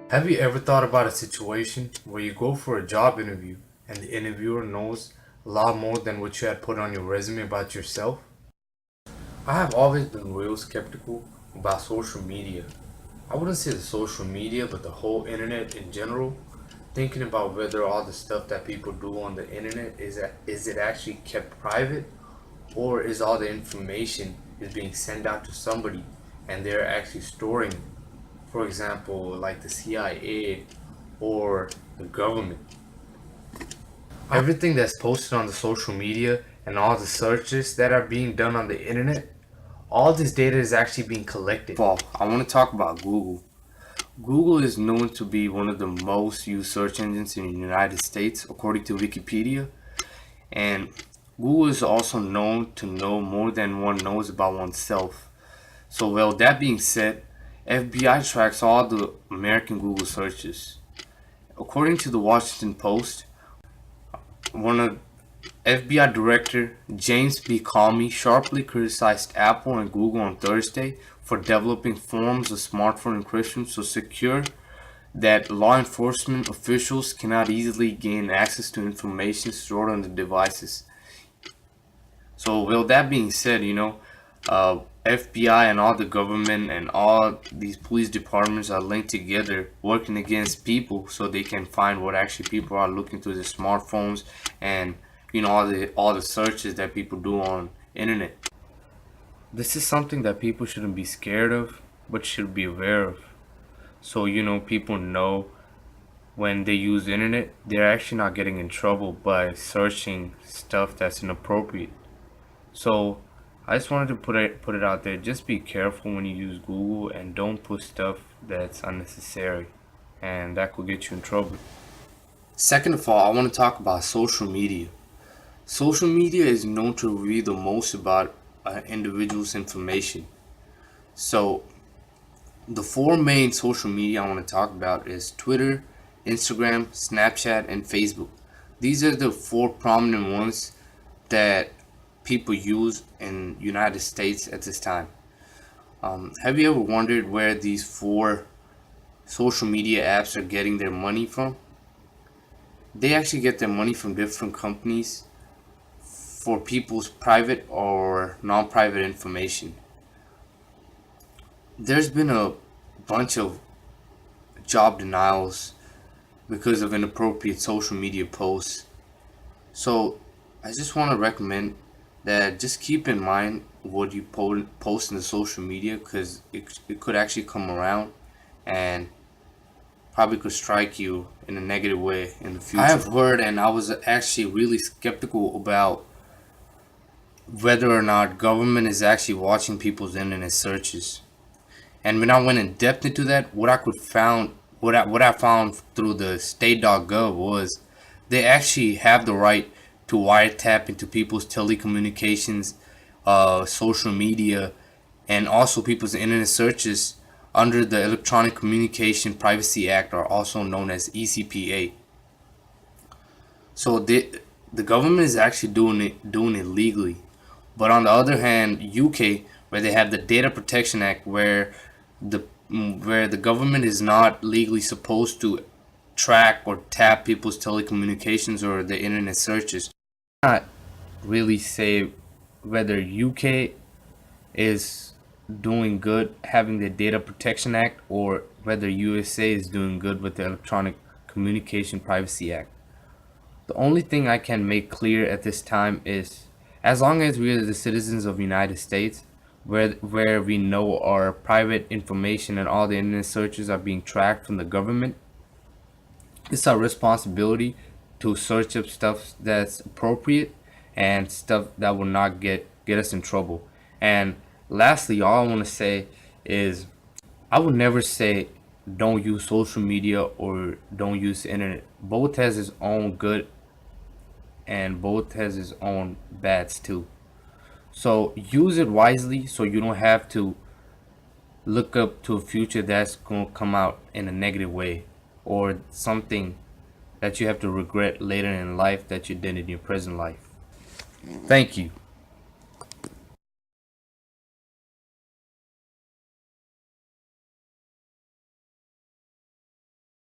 Have you ever thought about a situation where you go for a job interview and the interviewer knows a lot more than what you had put on your resume about yourself? I have always been real skeptical about social media. I wouldn't say the social media, but the whole internet in general. Thinking about whether all the stuff that people do on the internet is it actually kept private, or is all the information is being sent out to somebody and they're actually storing it. For example, like the CIA or the government. Everything that's posted on the social media and all the searches that are being done on the internet, all this data is actually being collected. Well, I want to talk about Google. Google is known to be one of the most used search engines in the United States, according to Wikipedia. And Google is also known to know more than one knows about oneself. So, well, that being said, FBI tracks all the American Google searches. According to the Washington Post, one of FBI Director James B. Comey sharply criticized Apple and Google on Thursday for developing forms of smartphone encryption so secure that law enforcement officials cannot easily gain access to information stored on the devices. So, well, that being said, FBI and all the government and all these police departments are linked together, working against people so they can find what actually people are looking through their smartphones and all the searches that people do on internet. This is something that people shouldn't be scared of, but should be aware of. So people know when they use the internet, they're actually not getting in trouble by searching stuff that's inappropriate. So I just wanted to put it out there. Just be careful when you use Google and don't put stuff that's unnecessary, and that could get you in trouble. Second of all, I want to talk about social media. Social media is known to reveal the most about an individual's information. So the four main social media I want to talk about is Twitter, Instagram, Snapchat, and Facebook. These are the four prominent ones that people use in United States at this time. Have you ever wondered where these four social media apps are getting their money from? They actually get their money from different companies for people's private or non-private information. There's been a bunch of job denials because of inappropriate social media posts. So I just want to recommend that just keep in mind what you post in the social media because it could actually come around and probably could strike you in a negative way in the future. I have heard, and I was actually really skeptical about whether or not government is actually watching people's internet searches. And when I went in depth into that, what I found through the state.gov was they actually have the right to wiretap into people's telecommunications, social media, and also people's internet searches under the Electronic Communication Privacy Act, or also known as ECPA. So the government is actually doing it legally. But on the other hand, UK, where they have the Data Protection Act, the where the government is not legally supposed to track or tap people's telecommunications or the internet searches. Not really say whether UK is doing good having the Data Protection Act or whether USA is doing good with the Electronic Communication Privacy Act. The only thing I can make clear at this time is as long as we are the citizens of the United States, where we know our private information and all the internet searches are being tracked from the government, it's our responsibility to search up stuff that's appropriate and stuff that will not get us in trouble. And lastly, all I want to say is I would never say don't use social media or don't use the internet. Both has its own good and both has its own bads too. So use it wisely so you don't have to look up to a future that's going to come out in a negative way or something that you have to regret later in life that you did in your present life. Thank you.